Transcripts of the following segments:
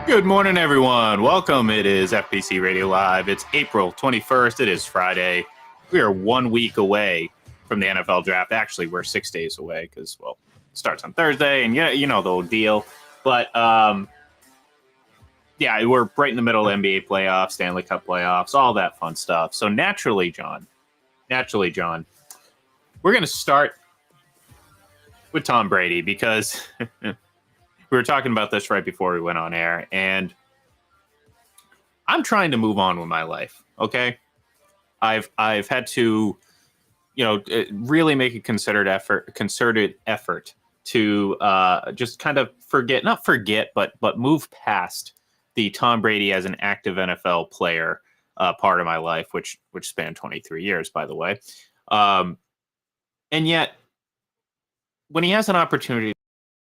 Good morning, everyone. Welcome. It is FPC Radio Live. It's April 21st. It is Friday. We are 1 week away from the NFL draft. Actually, we're 6 days away because, well, it starts on Thursday, and you know the whole deal. But, yeah, we're right in the middle of NBA playoffs, Stanley Cup playoffs, all that fun stuff. So naturally, John, we're going to start with Tom Brady because we were talking about this right before we went on air, and I'm trying to move on with my life. Okay, I've had to, really make a concerted effort to just kind of not forget, but move past the Tom Brady as an active NFL player part of my life, which spanned 23 years, by the way. And yet, when he has an opportunity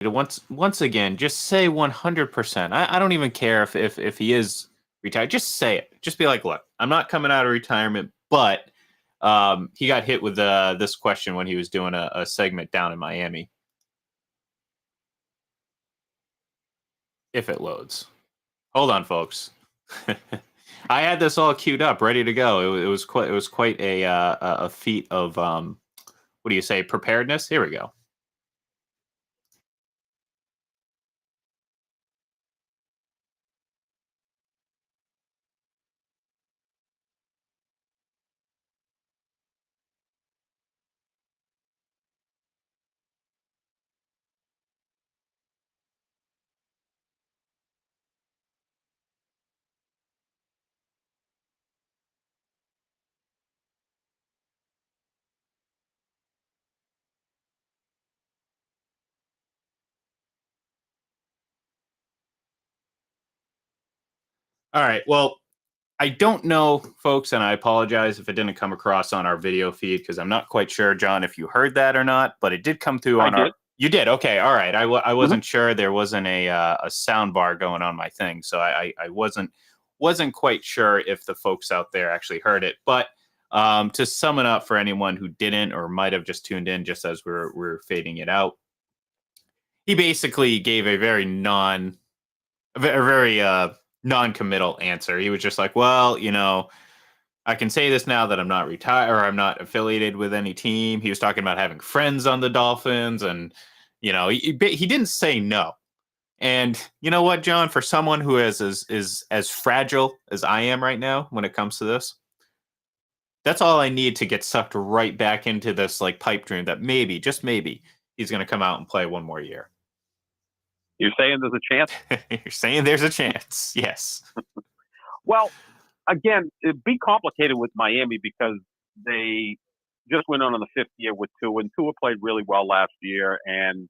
to once again just say 100%, I don't even care if he is retired. Just say it. Just be like, look, I'm not coming out of retirement, but he got hit with this question when he was doing a segment down in Miami. If it loads. Hold on, folks. I had this all queued up, ready to go. It was quite a feat of what do you say, preparedness? Here we go. All right. Well, I don't know, folks, and I apologize if it didn't come across on our video feed because I'm not quite sure, John, if you heard that or not, but it did come through I on did. our. You did. Okay. All right. I Mm-hmm. wasn't sure there wasn't a sound bar going on my thing, so I wasn't quite sure if the folks out there actually heard it. But to sum it up for anyone who didn't or might have just tuned in just as we're fading it out, he basically gave a very non-committal answer. He was just like, well, I can say this now that I'm not retired or I'm not affiliated with any team. He was talking about having friends on the Dolphins, and he didn't say no. And you know what, John? For someone who is as fragile as I am right now when it comes to this, that's all I need to get sucked right back into this like pipe dream that maybe, just maybe, he's going to come out and play one more year. You're saying there's a chance? You're saying there's a chance? Yes. Well, again, it'd be complicated with Miami because they just went on the fifth year with Tua, and Tua played really well last year. And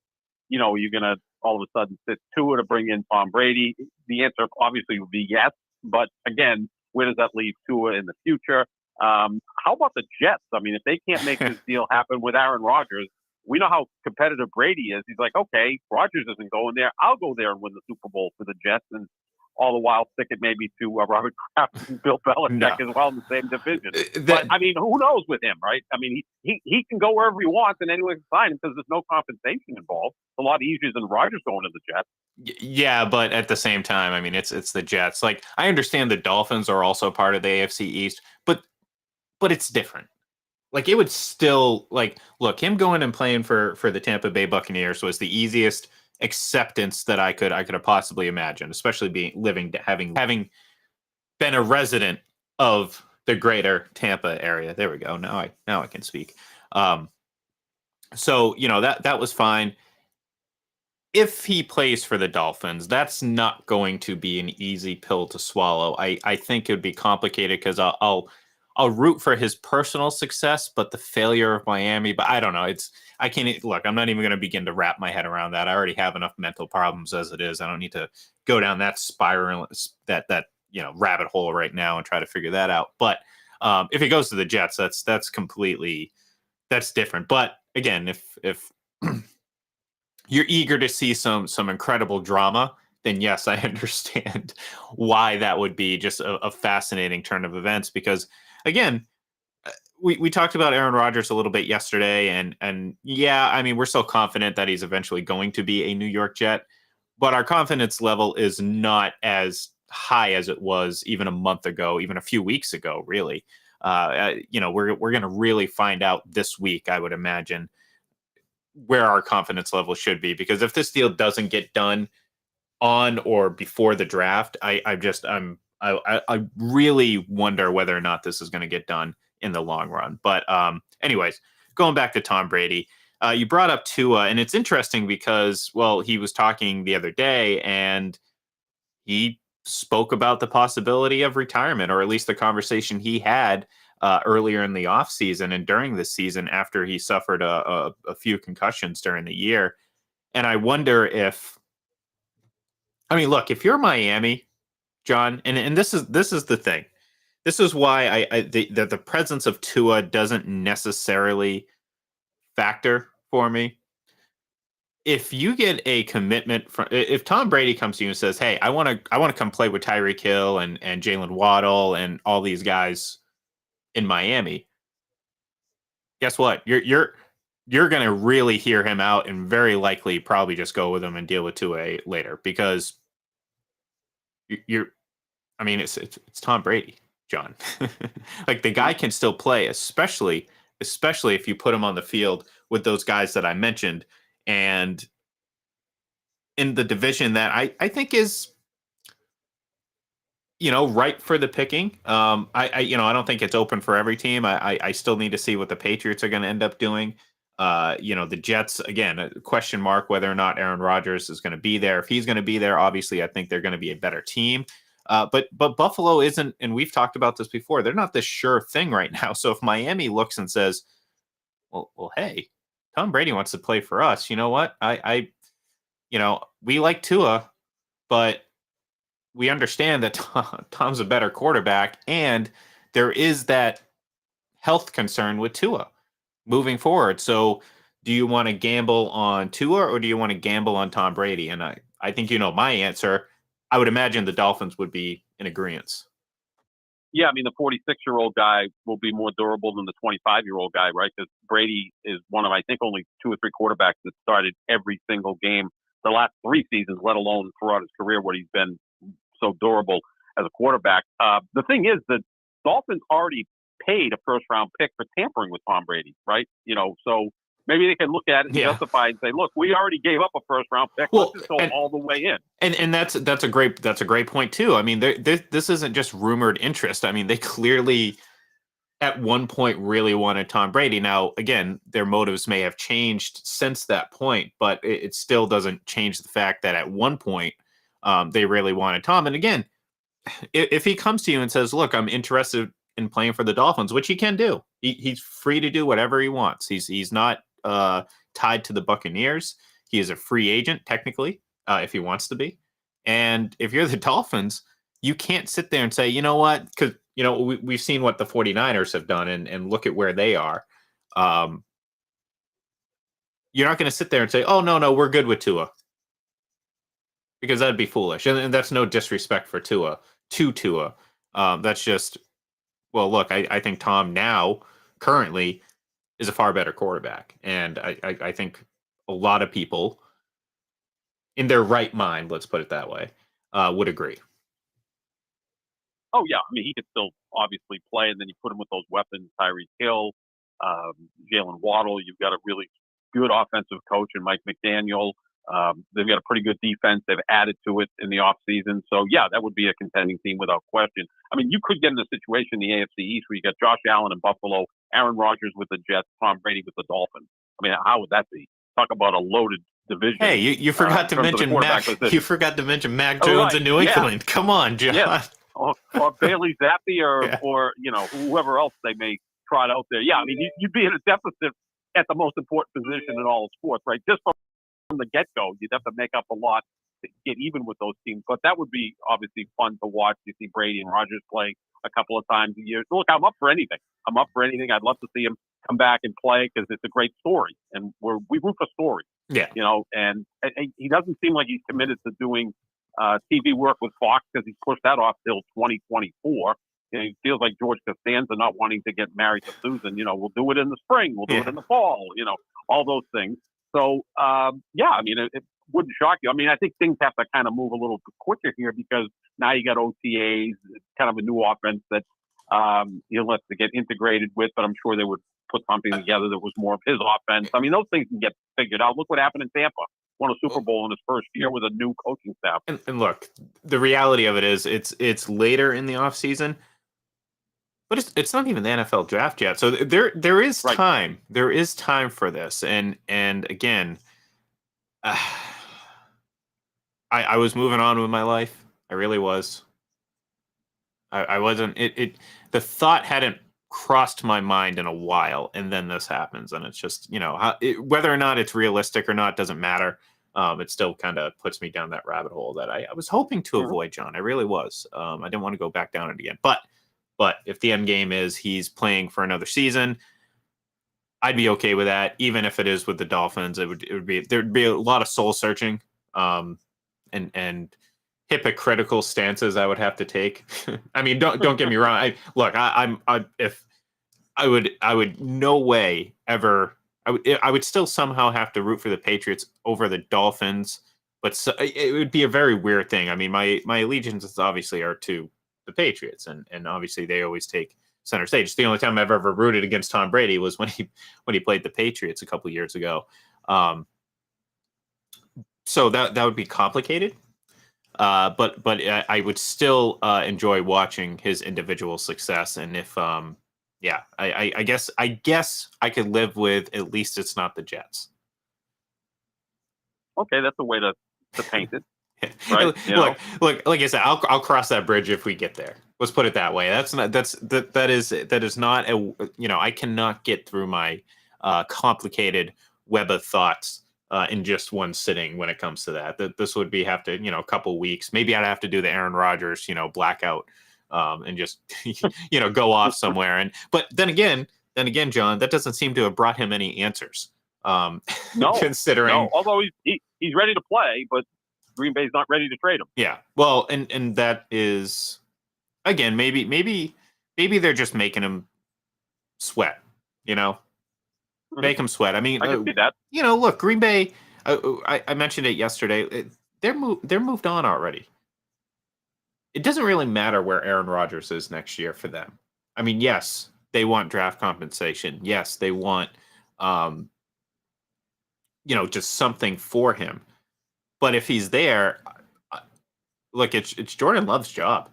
you're gonna all of a sudden sit Tua to bring in Tom Brady. The answer obviously would be yes, but again, where does that leave Tua in the future? How about the Jets? I mean, if they can't make this deal happen with Aaron Rodgers, we know how competitive Brady is. He's like, okay, Rodgers isn't going there. I'll go there and win the Super Bowl for the Jets, and all the while stick it maybe to Robert Kraft and Bill Belichick No. as well in the same division. But I mean, who knows with him, right? I mean, he can go wherever he wants, and anyone can sign him because there's no compensation involved. It's a lot easier than Rodgers going to the Jets. Yeah, but at the same time, I mean, it's the Jets. Like, I understand the Dolphins are also part of the AFC East, but it's different. Like, it would still, like, look, him going and playing for the Tampa Bay Buccaneers was the easiest acceptance that I could have possibly imagined, especially having been a resident of the greater Tampa area. There we go. Now I can speak. So that was fine. If he plays for the Dolphins, that's not going to be an easy pill to swallow. I think it would be complicated because I'll root for his personal success, but the failure of Miami. But I don't know. I can't look. I'm not even going to begin to wrap my head around that. I already have enough mental problems as it is. I don't need to go down that spiral, that rabbit hole right now and try to figure that out. But if he goes to the Jets, that's different. But again, if you're eager to see some incredible drama, then yes, I understand why that would be just a fascinating turn of events. Because again, we talked about Aaron Rodgers a little bit yesterday, and yeah, I mean, we're so confident that he's eventually going to be a New York Jet. but our confidence level is not as high as it was even a month ago, even a few weeks ago, really. We're going to really find out this week, I would imagine, where our confidence level should be. Because if this deal doesn't get done on or before the draft, I really wonder whether or not this is going to get done in the long run. But anyways, going back to Tom Brady, you brought up Tua, and it's interesting because, well, he was talking the other day, and he spoke about the possibility of retirement, or at least the conversation he had earlier in the offseason and during the season after he suffered a few concussions during the year. And I wonder if, I mean, look, if you're Miami, John, and this is the thing. This is why the presence of Tua doesn't necessarily factor for me. If you get a commitment from, if Tom Brady comes to you and says, "Hey, I want to come play with Tyreek Hill and Jalen Waddle and all these guys in Miami," guess what? You're going to really hear him out and very likely probably just go with him and deal with Tua later, because you're I mean, it's Tom Brady, John. Like, the guy can still play, especially if you put him on the field with those guys that I mentioned, and in the division that I think is, ripe for the picking. I don't think it's open for every team. I still need to see what the Patriots are going to end up doing. The Jets, again, a question mark whether or not Aaron Rodgers is going to be there. If he's going to be there, obviously, I think they're going to be a better team. But Buffalo isn't, and we've talked about this before. They're not this sure thing right now. So if Miami looks and says, "Well, hey, Tom Brady wants to play for us. You know what? We like Tua, but we understand that Tom's a better quarterback, and there is that health concern with Tua moving forward. So do you want to gamble on Tua, or do you want to gamble on Tom Brady?" And I think my answer. I would imagine the Dolphins would be in agreement. Yeah, I mean, the 46-year-old guy will be more durable than the 25-year-old guy, right? Because Brady is one of, I think, only 2 or 3 quarterbacks that started every single game the last 3 seasons, let alone throughout his career, where he's been so durable as a quarterback. The thing is that Dolphins already paid a first-round pick for tampering with Tom Brady, right? So maybe they can look at it and justify and say, "Look, we already gave up a first-round pick. Let's just go all the way in." And that's a great point too. I mean, this isn't just rumored interest. I mean, they clearly at one point really wanted Tom Brady. Now, again, their motives may have changed since that point, but it still doesn't change the fact that at one point they really wanted Tom. And again, if he comes to you and says, "Look, I'm interested in playing for the Dolphins," which he can do, he's free to do whatever he wants. He's not tied to the Buccaneers. He is a free agent technically, if he wants to be. And if you're the Dolphins, you can't sit there and say, "You know what?" Because we've seen what the 49ers have done, and look at where they are. You're not going to sit there and say, "Oh, no, we're good with Tua," because that'd be foolish, and that's no disrespect for Tua to Tua. That's just, well, look, I think Tom now currently is a far better quarterback, and I think a lot of people in their right mind, let's put it that way, would agree. Oh, yeah. I mean, he could still obviously play, and then you put him with those weapons, Tyreek Hill, Jalen Waddle. You've got a really good offensive coach in Mike McDaniel. They've got a pretty good defense. They've added to it in the offseason. So, yeah, that would be a contending team without question. I mean, you could get in a situation in the AFC East where you got Josh Allen in Buffalo, Aaron Rodgers with the Jets, Tom Brady with the Dolphins. I mean, how would that be? Talk about a loaded division. Hey, you forgot to mention Mac. You forgot to mention Mac Jones in New England. Come on, John. Yeah. Or Bailey Zappi or whoever else they may trot out there. Yeah, I mean, you'd be in a deficit at the most important position in all of sports, right? Just from the get-go, you'd have to make up a lot to get even with those teams. But that would be obviously fun to watch. You see Brady and Rodgers play a couple of times a year. Look, I'm up for anything. I'd love to see him come back and play because it's a great story, and we root for stories. Yeah, and he doesn't seem like he's committed to doing TV work with Fox because he's pushed that off till 2024. And it feels like George Costanza not wanting to get married to Susan. We'll do it in the spring. We'll do it in the fall. All those things. So, I mean, wouldn't shock you. I mean, I think things have to kind of move a little quicker here because now you got OTAs, it's kind of a new offense that he'll have to get integrated with, but I'm sure they would put something together that was more of his offense. I mean, those things can get figured out. Look what happened in Tampa. Won a Super Bowl in his first year with a new coaching staff. And look, the reality of it is it's later in the offseason, but it's not even the NFL draft yet. So there is time. There is time for this. And again, I was moving on with my life. I really was. I wasn't. The thought hadn't crossed my mind in a while, and then this happens, and it's just whether or not it's realistic or not doesn't matter. It still kind of puts me down that rabbit hole that I was hoping to avoid, John. I really was. I didn't want to go back down it again. But if the end game is he's playing for another season, I'd be okay with that. Even if it is with the Dolphins, there'd be a lot of soul searching, and hypocritical stances I would have to take. I mean, don't get me wrong. I would no way ever. I would still somehow have to root for the Patriots over the Dolphins, but it would be a very weird thing. I mean, my allegiances obviously are to the Patriots, and obviously they always take center stage. It's the only time I've ever rooted against Tom Brady was when he played the Patriots a couple years ago. So that would be complicated. But I would still enjoy watching his individual success, and if I guess I could live with at least it's not the Jets. Okay, that's a way to paint it. Right? Look, like I said, I'll cross that bridge if we get there. Let's put it that way. That is not a I cannot get through my complicated web of thoughts in just one sitting when it comes to that. This would have to a couple weeks. Maybe I'd have to do the Aaron Rodgers blackout and just go off somewhere. But then again, John, that doesn't seem to have brought him any answers. No, considering although he's ready to play, but Green Bay's not ready to trade him. Yeah, well, and that is again maybe they're just making him sweat. Make him sweat. I mean, I can see that. Look, Green Bay. I mentioned it yesterday. They're moved on already. It doesn't really matter where Aaron Rodgers is next year for them. I mean, yes, they want draft compensation. Yes, they want, just something for him. But if he's there, look, it's Jordan Love's job,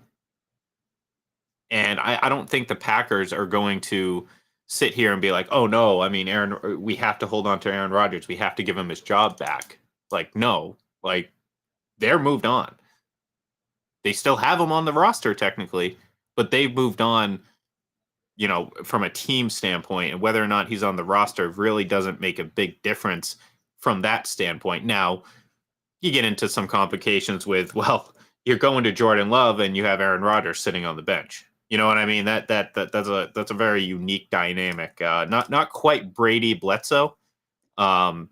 and I don't think the Packers are going to sit here and be like, oh no, I mean, we have to hold on to Aaron Rodgers. We have to give him his job back. Like, no, like they're moved on. They still have him on the roster technically, but they've moved on, from a team standpoint, and whether or not he's on the roster really doesn't make a big difference from that standpoint. Now you get into some complications with, well, you're going to Jordan Love and you have Aaron Rodgers sitting on the bench. You know what I mean? That's a very unique dynamic. Not quite Brady Bledsoe, but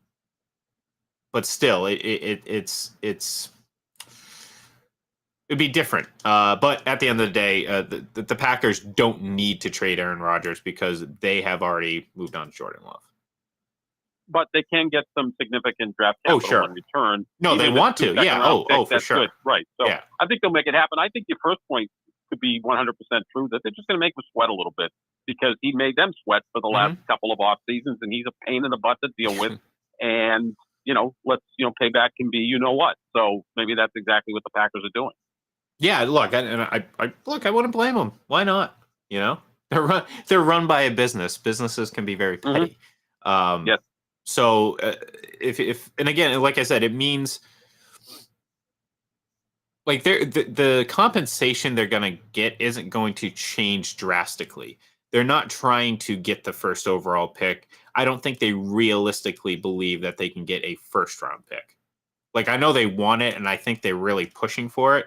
still, it'd be different. But at the end of the day, the Packers don't need to trade Aaron Rodgers because they have already moved on to Jordan Love. But they can get some significant draft capital in return. No, they want to. Yeah. For sure. Good. Right. So yeah. I think they'll make it happen. I think your first point could be 100% true that they're just going to make him sweat a little bit because he made them sweat for the last couple of off seasons, and he's a pain in the butt to deal with. And payback can be what. So maybe that's exactly what the Packers are doing. Yeah, look, I wouldn't blame them. Why not? They're run by a business. Businesses can be very petty. Yes. So if and again, like I said, it means like the compensation they're going to get isn't going to change drastically. They're not trying to get the first overall pick. I don't think they realistically believe that they can get a first round pick. Like, I know they want it, and I think they're really pushing for it.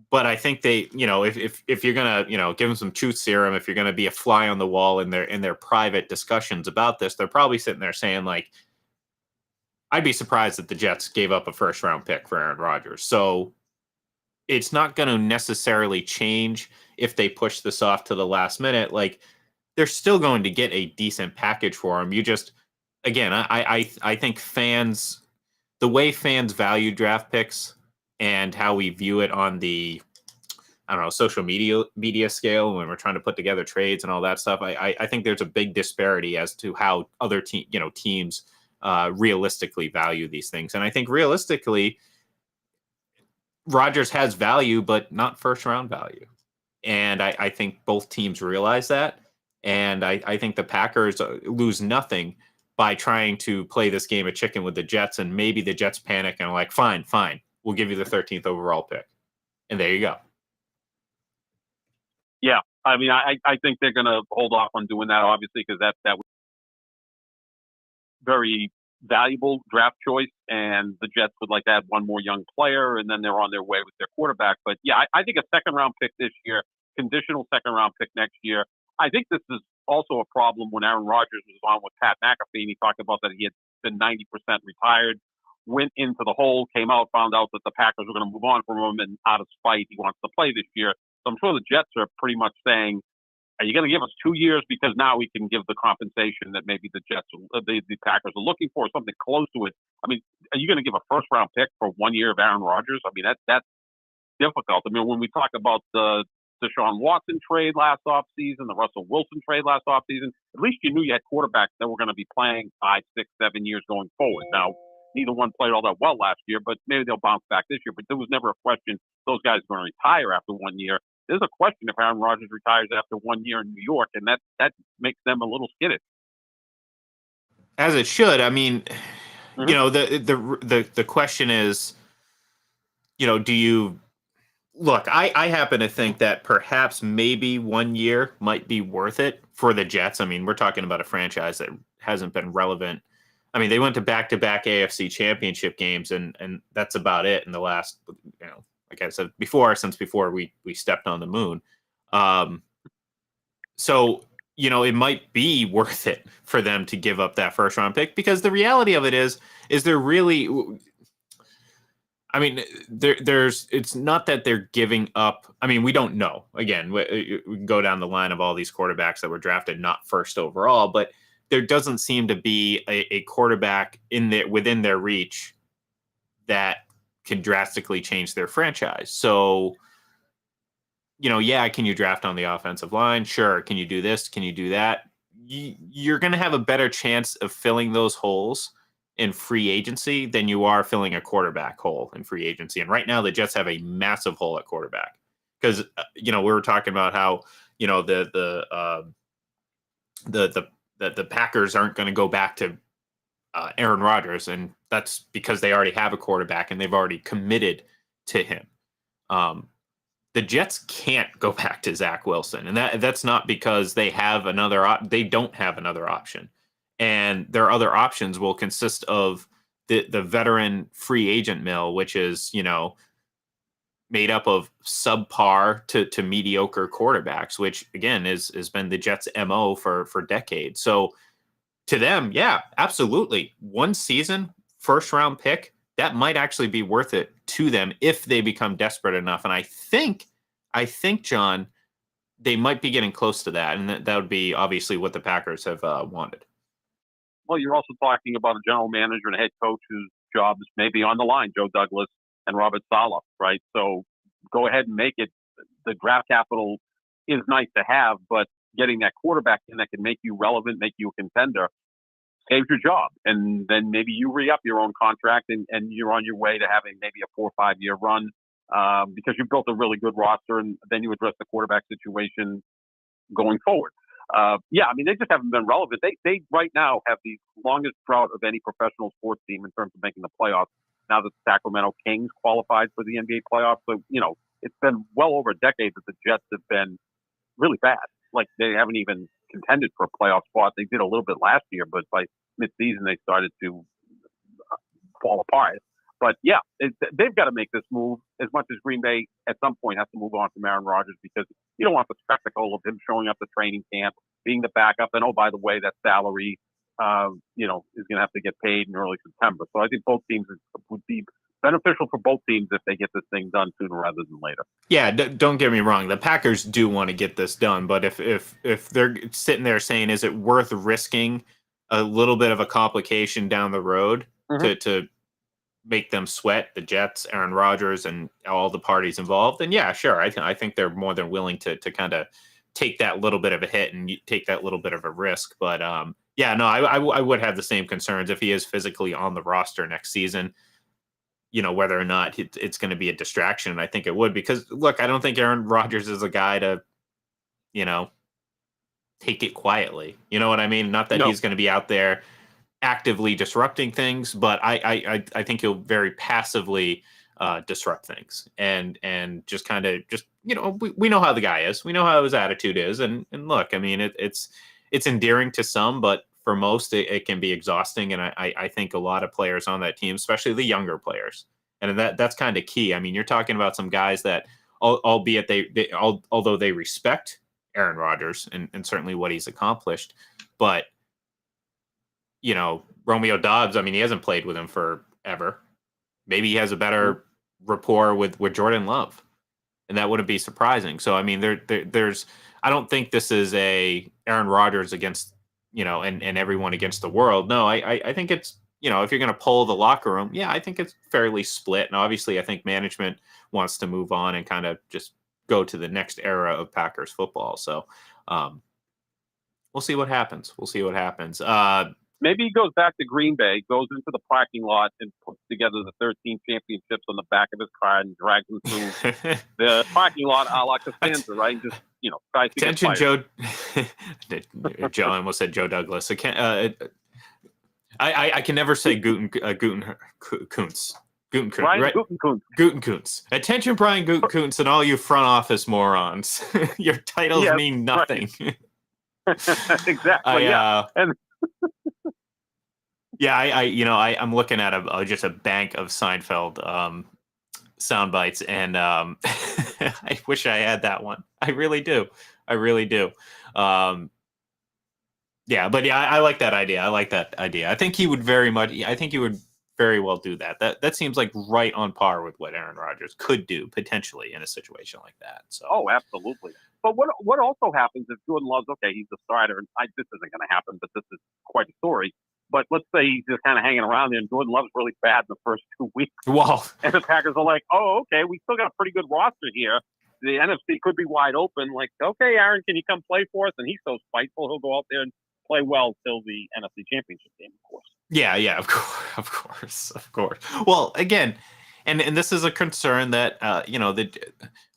But I think they, if you're gonna, give them some truth serum, if you're gonna be a fly on the wall in their private discussions about this, they're probably sitting there saying, like, I'd be surprised that the Jets gave up a first round pick for Aaron Rodgers. So it's not going to necessarily change if they push this off to the last minute. Like, they're still going to get a decent package for him. You just, again, I think fans, the way fans value draft picks and how we view it on the, I don't know, social media scale when we're trying to put together trades and all that stuff. I think there's a big disparity as to how other teams realistically value these things. And I think realistically, Rodgers has value, but not first round value. And I think both teams realize that. And I think the Packers lose nothing by trying to play this game of chicken with the Jets. And maybe the Jets panic and are like, fine, we'll give you the 13th overall pick. And there you go. Yeah. I mean, I think they're going to hold off on doing that, obviously, because that was very valuable draft choice, and the Jets would like to add one more young player, and then they're on their way with their quarterback. But yeah, I think a second-round pick this year, conditional second-round pick next year. I think this is also a problem when Aaron Rodgers was on with Pat McAfee, and he talked about that he had been 90% retired, went into the hole, came out, found out that the Packers were going to move on from him, and out of spite, he wants to play this year. So I'm sure the Jets are pretty much saying, are you going to give us 2 years because now we can give the compensation that maybe the Packers are looking for, something close to it? I mean, are you going to give a first-round pick for 1 year of Aaron Rodgers? I mean, that's difficult. I mean, when we talk about the Deshaun Watson trade last offseason, the Russell Wilson trade last offseason, at least you knew you had quarterbacks that were going to be playing 5, 6, 7 years going forward. Now, neither one played all that well last year, but maybe they'll bounce back this year. But there was never a question those guys are going to retire after 1 year. There's a question if Aaron Rodgers retires after 1 year in New York, and that makes them a little skittish. As it should. I mean, the question is, do you look? I happen to think that perhaps maybe 1 year might be worth it for the Jets. I mean, we're talking about a franchise that hasn't been relevant. I mean, they went to back-to-back AFC championship games, and that's about it in the last, like I said before, since before we stepped on the moon. So, it might be worth it for them to give up that first round pick, because the reality of it is there really, I mean, it's not that they're giving up. I mean, we don't know. Again, we can go down the line of all these quarterbacks that were drafted not first overall, but there doesn't seem to be a quarterback within their reach that can drastically change their franchise. So, can you draft on the offensive line? Sure. Can you do this? Can you do that? You're going to have a better chance of filling those holes in free agency than you are filling a quarterback hole in free agency. And right now the Jets have a massive hole at quarterback because, we were talking about how, the Packers aren't going to go back to Aaron Rodgers, and that's because they already have a quarterback and they've already committed to him. The Jets can't go back to Zach Wilson, and that's not because they have they don't have another option, and their other options will consist of the veteran free agent mill, which is made up of subpar to mediocre quarterbacks, which again has been the Jets' MO for decades. So to them, yeah, absolutely. 1 season, first round pick, that might actually be worth it to them if they become desperate enough. And I think, John, they might be getting close to that. And that would be obviously what the Packers have wanted. Well, you're also talking about a general manager and a head coach whose job is maybe on the line, Joe Douglas and Robert Saleh, right? So go ahead and make it. The draft capital is nice to have, but getting that quarterback in that can make you relevant, make you a contender, saves your job. And then maybe you re-up your own contract and you're on your way to having maybe a 4 or 5 year run because you built a really good roster, and then you address the quarterback situation going forward. Yeah, I mean, they just haven't been relevant. They right now have the longest drought of any professional sports team in terms of making the playoffs. Now that the Sacramento Kings qualified for the NBA playoffs. So, it's been well over a decade that the Jets have been really bad. Like, they haven't even contended for a playoff spot. They did a little bit last year, but by midseason, they started to fall apart. But yeah, they've got to make this move as much as Green Bay at some point has to move on from Aaron Rodgers, because you don't want the spectacle of him showing up to training camp, being the backup, and oh, by the way, that salary, is going to have to get paid in early September. So I think both teams would be beneficial for both teams if they get this thing done sooner rather than later. Yeah, don't get me wrong. The Packers do want to get this done, but if they're sitting there saying, is it worth risking a little bit of a complication down the road to make them sweat, the Jets, Aaron Rodgers, and all the parties involved, then yeah, sure. I think they're more than willing to kind of take that little bit of a hit and take that little bit of a risk. But yeah, no, I would have the same concerns if he is physically on the roster next season. Whether or not it's going to be a distraction. I think it would, because look, I don't think Aaron Rodgers is a guy to, take it quietly. You know what I mean? Not that No. he's going to be out there actively disrupting things, but I think he'll very passively disrupt things and just kind of we know how the guy is. We know how his attitude is, and look, I mean it's endearing to some, but for most it can be exhausting. And I think a lot of players on that team, especially the younger players, and that's kind of key. I mean, you're talking about some guys that, albeit although they respect Aaron Rodgers and certainly what he's accomplished, but Romeo Dobbs, I mean, he hasn't played with him forever. Maybe he has a better rapport with Jordan Love, and that wouldn't be surprising. So, I mean, there's, I don't think this is a Aaron Rodgers against, and everyone against the world. No, I think it's, if you're going to pull the locker room, yeah, I think it's fairly split. And obviously, I think management wants to move on and kind of just go to the next era of Packers football. So, we'll see what happens. We'll see what happens. Maybe he goes back to Green Bay, goes into the parking lot, and puts together the 13 championships on the back of his car and drags them through the parking lot a la Costanza, right? Just, tries to attention, get Joe. Joe, I almost said Joe Douglas. I can never say Gutekunst. Brian Gutekunst. Attention, Brian Gutekunst, and all you front office morons. Your titles mean nothing. Right. Exactly. And yeah, I'm looking at just a bank of Seinfeld sound bites, and I wish I had that one. I really do. Yeah, but yeah, I like that idea. I think he would very well do that. That seems like right on par with what Aaron Rodgers could do potentially in a situation like that. So, absolutely. But what also happens if Jordan Love's he's the starter, and this isn't going to happen, but this is quite a story. But let's say he's just kind of hanging around there, and Jordan Love's really bad in the first 2 weeks. Wow. And the Packers are like, okay, we still got a pretty good roster here. The NFC could be wide open. Like, okay, Aaron, can you come play for us? And he's so spiteful, he'll go out there and play well till the NFC Championship game, of course. Yeah, of course. Well, again, and this is a concern that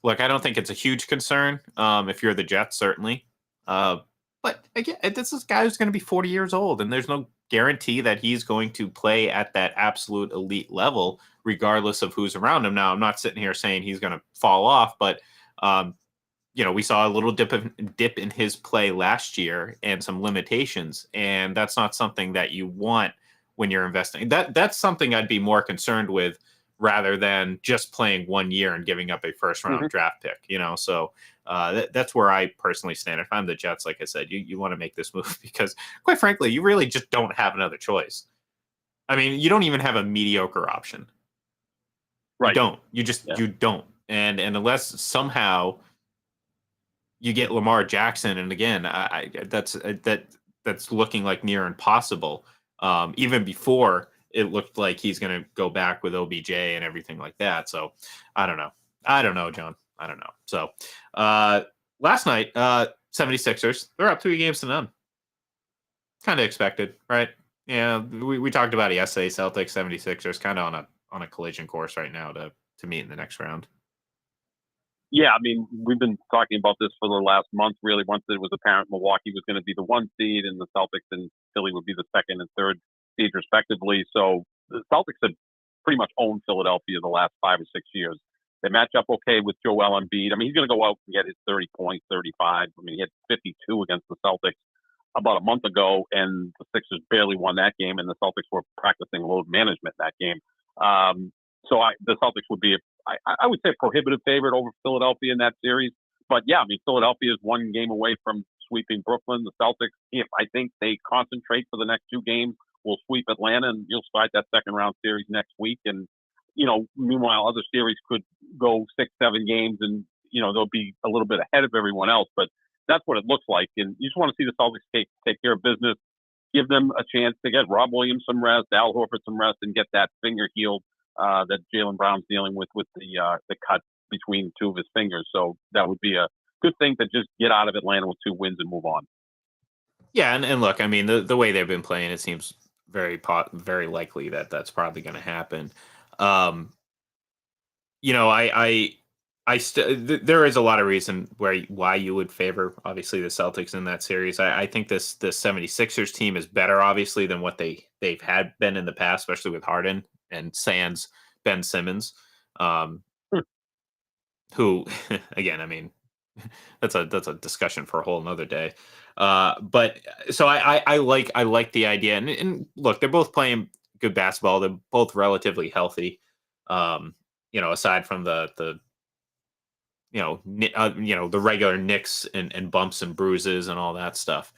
look, I don't think it's a huge concern if you're the Jets, certainly. But again, this is a guy who's going to be 40 years old, and there's no guarantee that he's going to play at that absolute elite level, regardless of who's around him. Now, I'm not sitting here saying he's going to fall off, but we saw a little dip in his play last year and some limitations, and that's not something that you want when you're investing. That's something I'd be more concerned with rather than just playing 1 year and giving up a first round draft pick. So that's where I personally stand. If I'm the Jets, like I said, you want to make this move because, quite frankly, you really just don't have another choice. I mean, you don't even have a mediocre option. Right. You don't. You don't. And unless somehow you get Lamar Jackson, and again, that's looking like near impossible. Even before it looked like he's going to go back with OBJ and everything like that. So I don't know, John. I don't know. So last night, 76ers, they're up 3-0. Kind of expected, right? Yeah, we talked about it yesterday. Celtics, 76ers, kind of on a collision course right now to meet in the next round. Yeah, I mean, we've been talking about this for the last month, really, once it was apparent Milwaukee was going to be the 1 seed and the Celtics and Philly would be the 2nd and 3rd seeds, respectively. So the Celtics have pretty much owned Philadelphia the last 5 or 6 years. They match up okay with Joel Embiid. I mean, he's going to go out and get his 30 points, 35. I mean, he had 52 against the Celtics about a month ago, and the Sixers barely won that game, and the Celtics were practicing load management that game. So the Celtics would be, I would say, a prohibitive favorite over Philadelphia in that series. But yeah, I mean, Philadelphia is 1 game away from sweeping Brooklyn. The Celtics, if I think they concentrate for the next 2 games, will sweep Atlanta, and you'll start that second round series next week. And, meanwhile, other series could go 6, 7 games, and, they'll be a little bit ahead of everyone else. But that's what it looks like. And you just want to see the Celtics take care of business, give them a chance to get Rob Williams some rest, Al Horford some rest, and get that finger healed that Jaylen Brown's dealing with the cut between two of his fingers. So that would be a good thing to just get out of Atlanta with 2 wins and move on. Yeah, and look, I mean, the way they've been playing, it seems very likely that that's probably going to happen. Um, you know, there is a lot of reason why you would favor obviously the Celtics in that series. I think the 76ers team is better obviously than what they've had been in the past, especially with Harden and sans Ben Simmons, um, who again, I mean, that's a discussion for a whole another day. But so I like the idea, and look, they're both playing good basketball. They're both relatively healthy. Aside from the the regular nicks and bumps and bruises and all that stuff.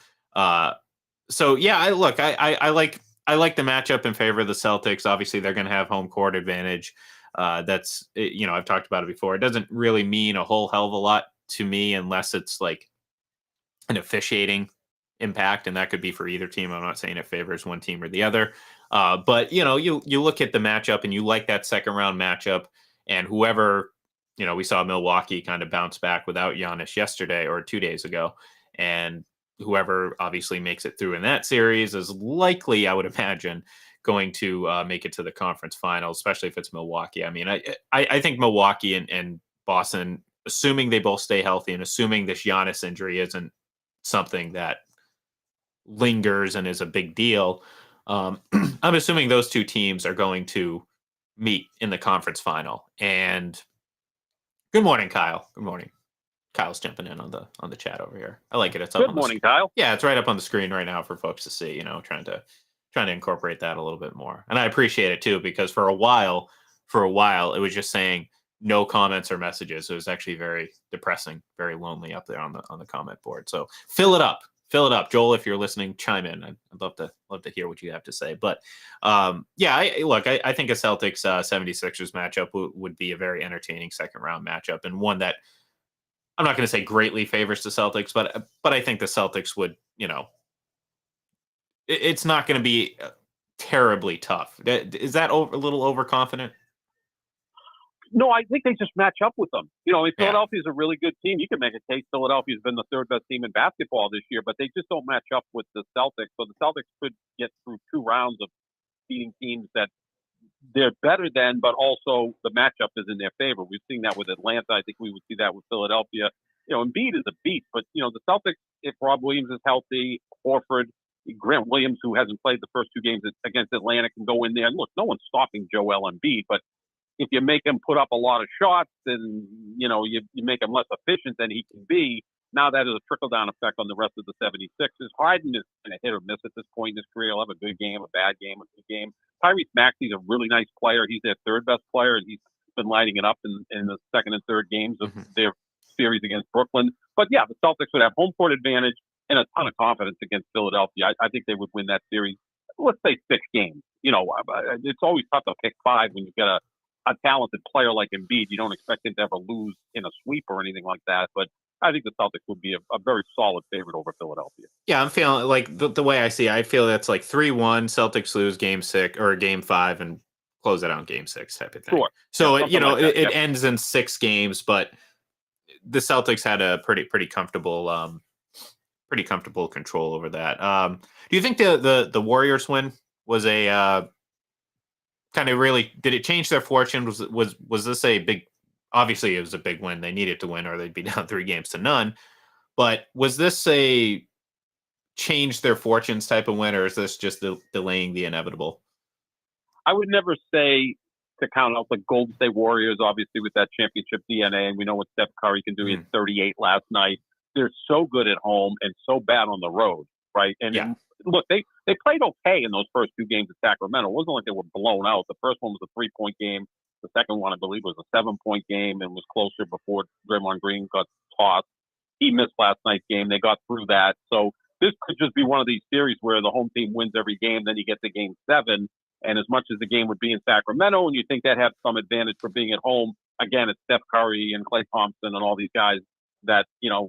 So yeah, I like the matchup in favor of the Celtics. Obviously, they're going to have home court advantage. I've talked about it before. It doesn't really mean a whole hell of a lot to me unless it's like an officiating impact, and that could be for either team. I'm not saying it favors one team or the other, but you look at the matchup and you like that second round matchup, and whoever we saw Milwaukee kind of bounce back without Giannis yesterday or 2 days ago, and whoever obviously makes it through in that series is likely, I would imagine, going to make it to the conference finals, especially if it's Milwaukee. I mean, I think Milwaukee and Boston, assuming they both stay healthy and assuming this Giannis injury isn't something that lingers and is a big deal, I'm assuming those two teams are going to meet in the conference final. And good morning, Kyle. Good morning. Kyle's jumping in on the chat over here. I like it. It's up. Good morning, Kyle. Yeah, it's right up on the screen right now for folks to see. Trying to incorporate that a little bit more, and I appreciate it too, because for a while, it was just saying no comments or messages. It was actually very depressing, very lonely up there on the comment board. So fill it up, Joel. If you're listening, chime in. I'd love to hear what you have to say. But I think a Celtics 76ers matchup would be a very entertaining second round matchup, and one that I'm not going to say greatly favors the Celtics, but I think the Celtics would, it's not going to be terribly tough. Is that a little overconfident? No, I think they just match up with them. Philadelphia is a really good team. You can make a case Philadelphia's been the third best team in basketball this year, but they just don't match up with the Celtics. So the Celtics could get through 2 rounds of beating teams that they're better than, but also the matchup is in their favor. We've seen that with Atlanta. I think we would see that with Philadelphia. Embiid is a beast, but the Celtics, if Rob Williams is healthy, Horford, Grant Williams, who hasn't played the first 2 games against Atlanta, can go in there. And look, no one's stopping Joel Embiid, but if you make him put up a lot of shots and you make him less efficient than he can be, now that is a trickle-down effect on the rest of the 76ers. Harden is kind of hit or miss at this point in his career. He'll have a good game, a bad game, a good game. Tyrese Maxey's a really nice player. He's their third best player, and he's been lighting it up in the second and third games of their series against Brooklyn. But yeah, the Celtics would have home court advantage and a ton of confidence against Philadelphia. I think they would win that series. Let's say 6 games. It's always tough to pick 5 when you get a talented player like Embiid. You don't expect him to ever lose in a sweep or anything like that. But I think the Celtics would be a very solid favorite over Philadelphia. Yeah, I'm feeling like the way I see it, I feel that's like 3-1, Celtics lose game 6 or game 5 and close it out in game 6 type of thing. Sure. So it ends in 6 games, but the Celtics had a pretty comfortable control over that. Do you think the Warriors win was a kind of really, did it change their fortune? Was this a big, obviously it was a big win. They needed to win or they'd be down 3-0. But was this a change their fortunes type of win, or is this just delaying the inevitable? I would never say to count out the Golden State Warriors, obviously with that championship DNA, and we know what Steph Curry can do. He had 38 last night. They're so good at home and so bad on the road, right? And look, they played okay in those first 2 games at Sacramento. It wasn't like they were blown out. The first one was a 3-point game. The second one, I believe, was a 7-point game and was closer before Draymond Green got tossed. He missed last night's game. They got through that. So this could just be one of these series where the home team wins every game, then you get to game 7. And as much as the game would be in Sacramento, and you think that has some advantage for being at home, again, it's Steph Curry and Klay Thompson and all these guys that,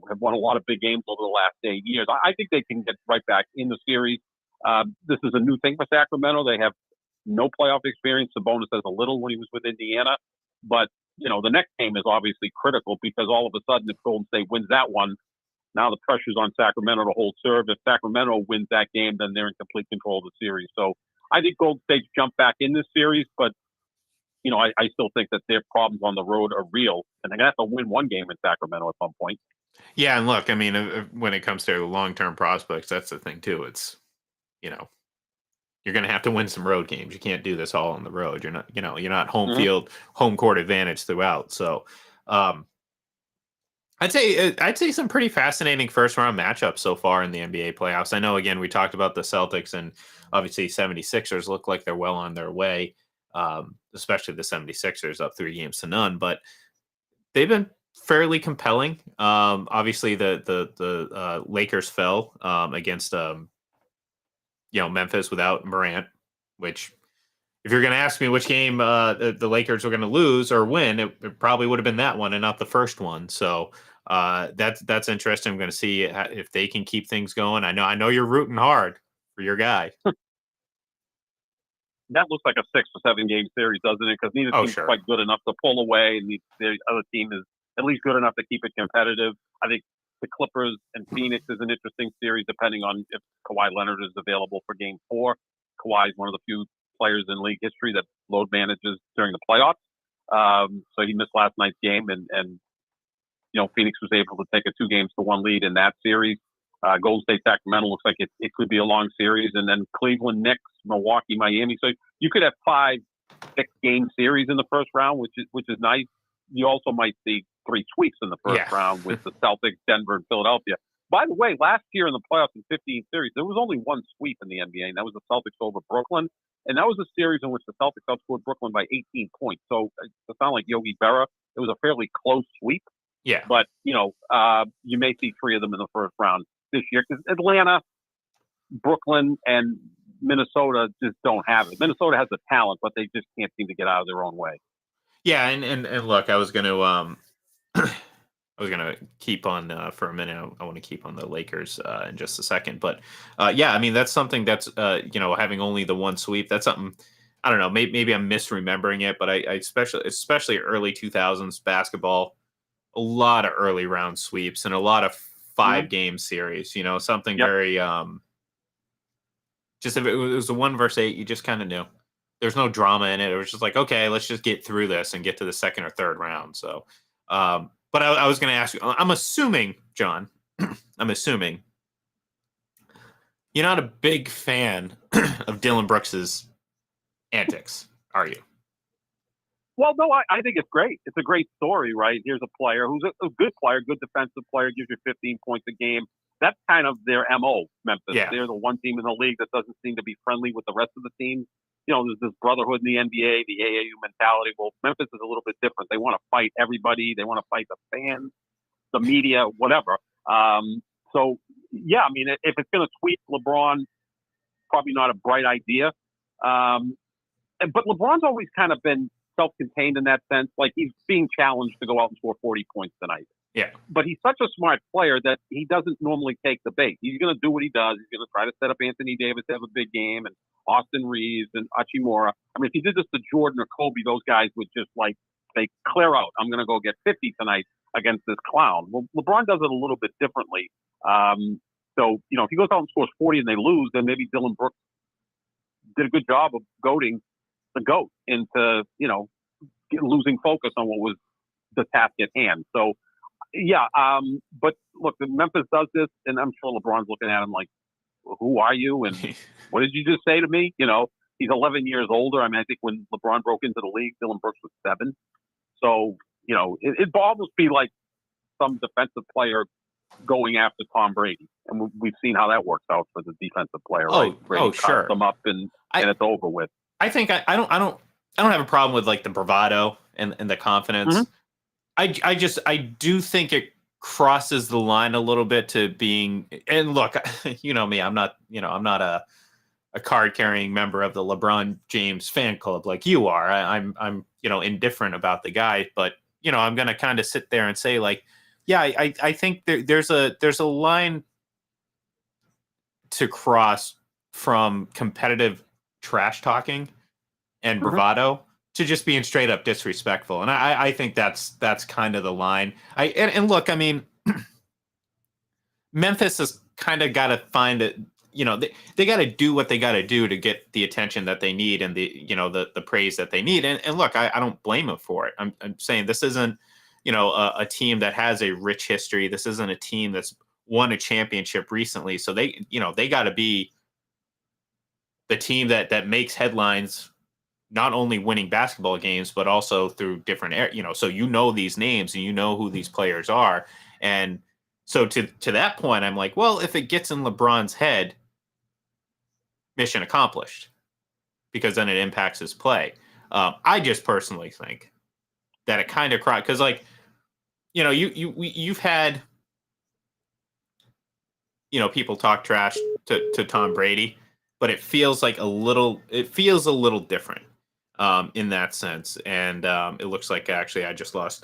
have won a lot of big games over the last 8 years. I think they can get right back in the series. This is a new thing for Sacramento. They have no playoff experience. Sabonis has a little when he was with Indiana, but the next game is obviously critical because all of a sudden, if Golden State wins that one, now the pressure's on Sacramento to hold serve. If Sacramento wins that game, then they're in complete control of the series. So I think Golden State's jump back in this series, but I still think that their problems on the road are real, and they're gonna have to win one game in Sacramento at some point. Yeah, and look, I mean, when it comes to long-term prospects, that's the thing too. It's you're going to have to win some road games. You can't do this all on the road. You're not home court advantage throughout. So, I'd say some pretty fascinating first round matchups so far in the NBA playoffs. I know, again, we talked about the Celtics, and obviously 76ers look like they're well on their way, especially the 76ers up 3-0, but they've been fairly compelling. Obviously the Lakers fell against Memphis without Morant, which, if you're going to ask me which game the Lakers were going to lose or win, it probably would have been that one and not the first one. So that's interesting. I'm going to see if they can keep things going. I know you're rooting hard for your guy. That looks like a 6 or 7 game series, doesn't it? Because neither team's quite good enough to pull away, and the other team is at least good enough to keep it competitive. I think the Clippers and Phoenix is an interesting series, depending on if Kawhi Leonard is available for Game 4. Kawhi is one of the few players in league history that load manages during the playoffs. So he missed last night's game, and Phoenix was able to take a 2-1 lead in that series. Golden State Sacramento looks like it could be a long series, and then Cleveland, Knicks, Milwaukee, Miami. So you could have 5 6-game series in the first round, which is nice. You also might see 3 sweeps in the first round with the Celtics, Denver, and Philadelphia. By the way, last year in the playoffs in 15 series, there was only one sweep in the NBA, and that was the Celtics over Brooklyn. And that was a series in which the Celtics outscored Brooklyn by 18 points. So to sound like Yogi Berra, it was a fairly close sweep. Yeah. But, you may see 3 of them in the first round this year because Atlanta, Brooklyn, and Minnesota just don't have it. Minnesota has the talent, but they just can't seem to get out of their own way. Yeah, and look, I was going to keep on for a minute. I want to keep on the Lakers in just a second, but yeah, I mean that's something that's having only the one sweep. That's something, I don't know. Maybe I'm misremembering it, but I especially early 2000s basketball, a lot of early round sweeps and a lot of 5-game series. Something very just if it was a 1 versus 8, you just kind of knew. There's no drama in it. It was just like, okay, let's just get through this and get to the second or third round. So, but I was going to ask you, I'm assuming, John, you're not a big fan of Dylan Brooks's antics, are you? Well, no, I think it's great. It's a great story, right? Here's a player who's a good player, good defensive player, gives you 15 points a game. That's kind of their MO, Memphis. Yeah. They're the one team in the league that doesn't seem to be friendly with the rest of the teams. There's this brotherhood in the NBA, the AAU mentality. Well, Memphis is a little bit different. They want to fight everybody. They want to fight the fans, the media, whatever. So, yeah, I mean, if it's going to sweep LeBron, probably not a bright idea. But LeBron's always kind of been self-contained in that sense. Like, he's being challenged to go out and score 40 points tonight. Yeah. But he's such a smart player that he doesn't normally take the bait. He's going to do what he does. He's going to try to set up Anthony Davis to have a big game and Austin Reeves and Hachimura. I mean, if he did this to Jordan or Kobe, those guys would just say, clear out. I'm going to go get 50 tonight against this clown. Well, LeBron does it a little bit differently. So, if he goes out and scores 40 and they lose, then maybe Dylan Brooks did a good job of goading the GOAT into, losing focus on what was the task at hand. So, yeah. But look, Memphis does this, and I'm sure LeBron's looking at him like, who are you? And what did you just say to me? He's 11 years older. I mean, I think when LeBron broke into the league, Dylan Brooks was 7. So, it'd almost be like some defensive player going after Tom Brady. And we've seen how that works out for the defensive player. Right? Brady sure. Them up and it's over with. I think I don't have a problem with like the bravado and the confidence. Mm-hmm. I do think it crosses the line a little bit to being, and look, me, I'm not a card carrying member of the LeBron James fan club like you are. I'm indifferent about the guy, but I'm going to kind of sit there and say like, yeah, I think there's a line to cross from competitive trash talking and bravado to just being straight up disrespectful. And I think that's kind of the line. And look, I mean, Memphis has kind of got to find it. They got to do what they got to do to get the attention that they need and the praise that they need. And look, I don't blame them for it. I'm saying this isn't, a team that has a rich history. This isn't a team that's won a championship recently. So they got to be the team that makes headlines, not only winning basketball games, but also through different, so these names and who these players are. And so to that point, I'm like, well, if it gets in LeBron's head, mission accomplished, because then it impacts his play. I just personally think that it kind of cried because, like, you've had, people talk trash to Tom Brady, but it feels a little different in that sense. And it looks like actually I just lost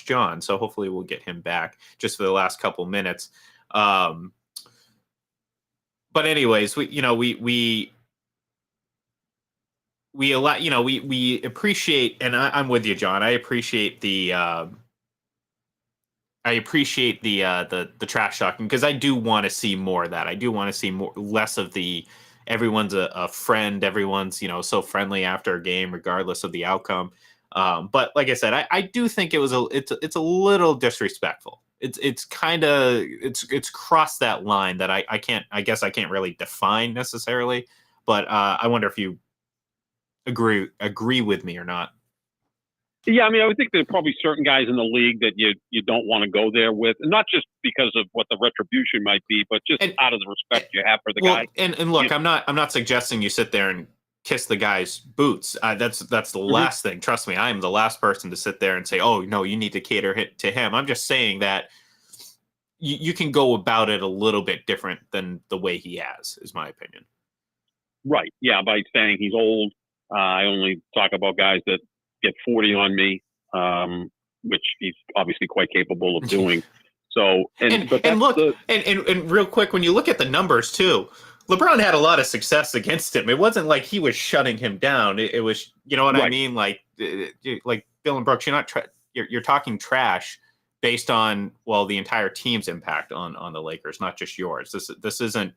John, so hopefully we'll get him back just for the last couple minutes. But anyways, we appreciate, and I'm with you, John. I appreciate the trash talking, because I do want to see more of that. I do want to see less of the everyone's a friend, everyone's so friendly after a game regardless of the outcome. But like I said, I do think it's a little disrespectful. It's crossed that line that I guess I can't really define necessarily, but I wonder if you agree with me or not. Yeah, I mean, I would think there are probably certain guys in the league that you don't want to go there with, and not just because of what the retribution might be, but just out of the respect you have for the guy. And look, I'm not suggesting you sit there and kiss the guy's boots. That's the last thing. Trust me, I am the last person to sit there and say, oh no, you need to cater to him. I'm just saying that you can go about it a little bit different than the way he has, is my opinion. Right. Yeah, by saying he's old. I only talk about guys that get 40 on me, which he's obviously quite capable of doing. So, and real quick, when you look at the numbers too, LeBron had a lot of success against him. It wasn't like he was shutting him down. It was, I mean? Like Bill and Brooks, you're talking trash based on, well, the entire team's impact on the Lakers, not just yours. This isn't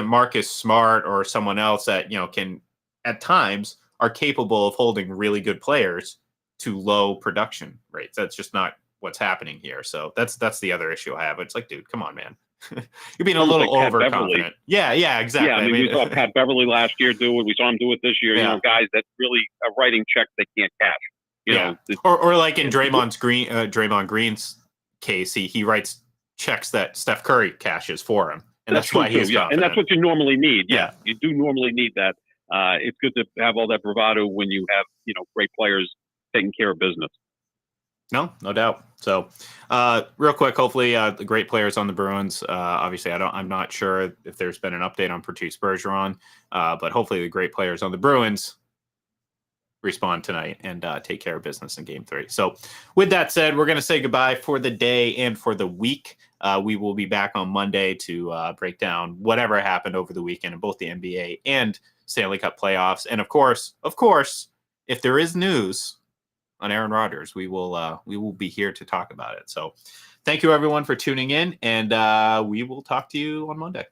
Marcus Smart or someone else that, can at times are capable of holding really good players to low production rates. That's just not what's happening here. So that's the other issue I have. It's like, dude, come on, man. You're being a little overconfident. Yeah, exactly. Yeah, I mean, we saw Pat Beverly last year do it. We saw him do it this year. Yeah. Guys that really are writing checks they can't cash. Or like in Draymond Green's case, he writes checks that Steph Curry cashes for him, and that's why he's confident. And that's what you normally need. Yeah, you do normally need that. It's good to have all that bravado when you have great players taking care of business. No doubt. So, real quick, hopefully the great players on the Bruins. Obviously, I'm not sure if there's been an update on Patrice Bergeron, but hopefully the great players on the Bruins respond tonight and take care of business in Game 3. So, with that said, we're going to say goodbye for the day and for the week. We will be back on Monday to break down whatever happened over the weekend in both the NBA and Stanley Cup playoffs. And of course, if there is news on Aaron Rodgers, we will be here to talk about it. So thank you everyone for tuning in, and we will talk to you on Monday.